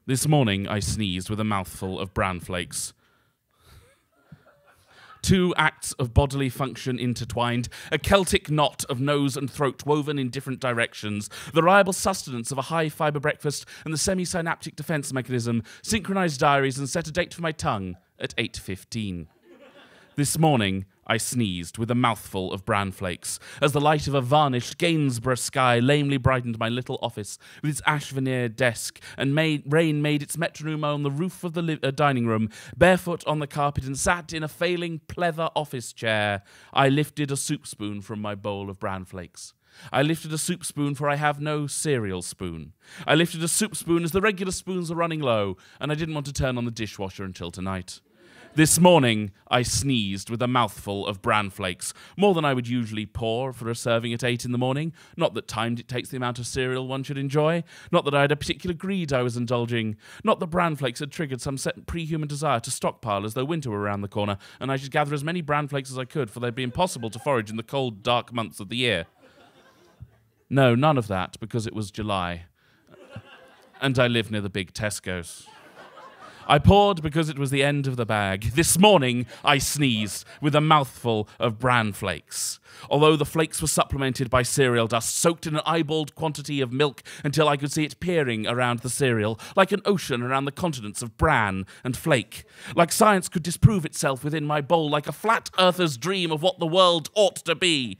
This morning I sneezed with a mouthful of bran flakes. 2 acts of bodily function intertwined, a Celtic knot of nose and throat woven in different directions, the reliable sustenance of a high-fibre breakfast and the semi-synaptic defence mechanism, synchronised diaries and set a date for my tongue at 8:15. This morning, I sneezed with a mouthful of bran flakes, as the light of a varnished Gainsborough sky lamely brightened my little office with its ash-veneered desk, and rain made its metronome on the roof of the dining room, barefoot on the carpet and sat in a failing pleather office chair. I lifted a soup spoon from my bowl of bran flakes. I lifted a soup spoon, for I have no cereal spoon. I lifted a soup spoon as the regular spoons are running low, and I didn't want to turn on the dishwasher until tonight. This morning, I sneezed with a mouthful of bran flakes, more than I would usually pour for a serving at 8 in the morning. Not that time dictates the amount of cereal one should enjoy. Not that I had a particular greed I was indulging. Not that bran flakes had triggered some set pre-human desire to stockpile as though winter were around the corner, and I should gather as many bran flakes as I could, for they'd be impossible to forage in the cold, dark months of the year. No, none of that, because it was July. And I live near the big Tesco's. I poured because it was the end of the bag. This morning, I sneezed with a mouthful of bran flakes. Although the flakes were supplemented by cereal dust, soaked in an eyeballed quantity of milk until I could see it peering around the cereal, like an ocean around the continents of bran and flake. Like science could disprove itself within my bowl, like a flat earther's dream of what the world ought to be.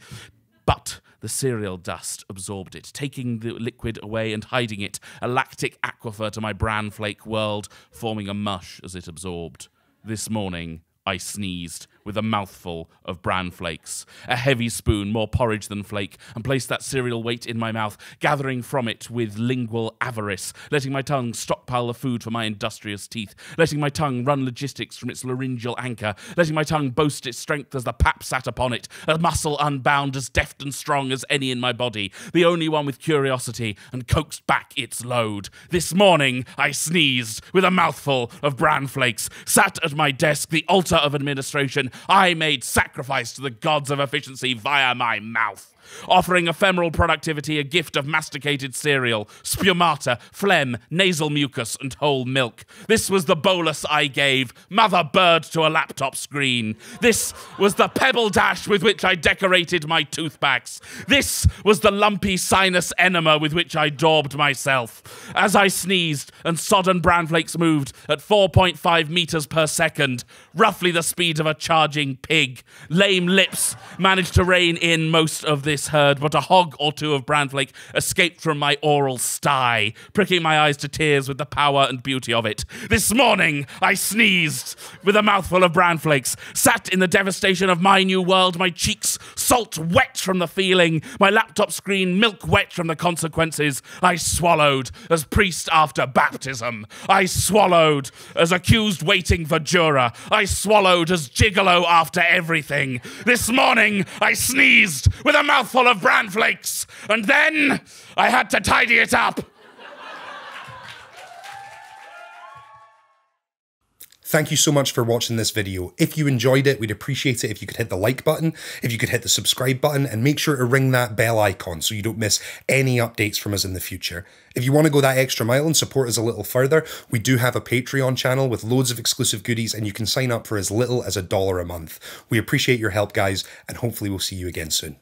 But the cereal dust absorbed it, taking the liquid away and hiding it, a lactic aquifer to my bran flake world, forming a mush as it absorbed. This morning, I sneezed with a mouthful of bran flakes, a heavy spoon, more porridge than flake, and placed that cereal weight in my mouth, gathering from it with lingual avarice, letting my tongue stockpile the food for my industrious teeth, letting my tongue run logistics from its laryngeal anchor, letting my tongue boast its strength as the pap sat upon it, a muscle unbound, as deft and strong as any in my body, the only one with curiosity, and coaxed back its load. This morning I sneezed with a mouthful of bran flakes, sat at my desk, the altar of administration. I made sacrifice to the gods of efficiency via my mouth, offering ephemeral productivity a gift of masticated cereal, spumata, phlegm, nasal mucus, and whole milk. This was the bolus I gave mother bird to a laptop screen. This was the pebble dash with which I decorated my toothpacks. This was the lumpy sinus enema with which I daubed myself. As I sneezed and sodden bran flakes moved at 4.5 meters per second, roughly the speed of a charging pig, lame lips managed to rein in most of this herd, but a hog or two of bran flake escaped from my oral sty, pricking my eyes to tears with the power and beauty of it. This morning, I sneezed with a mouthful of bran flakes, sat in the devastation of my new world, my cheeks salt wet from the feeling, my laptop screen milk wet from the consequences. I swallowed as priest after baptism. I swallowed as accused waiting for juror. I swallowed as gigolo after everything. This morning, I sneezed with a mouthful of bran flakes, and then I had to tidy it up. Thank you so much for watching this video. If you enjoyed it, we'd appreciate it if you could hit the like button, if you could hit the subscribe button, and make sure to ring that bell icon so you don't miss any updates from us in the future. If you want to go that extra mile and support us a little further, we do have a Patreon channel with loads of exclusive goodies, and you can sign up for as little as $1 a month. We appreciate your help, guys, and hopefully we'll see you again soon.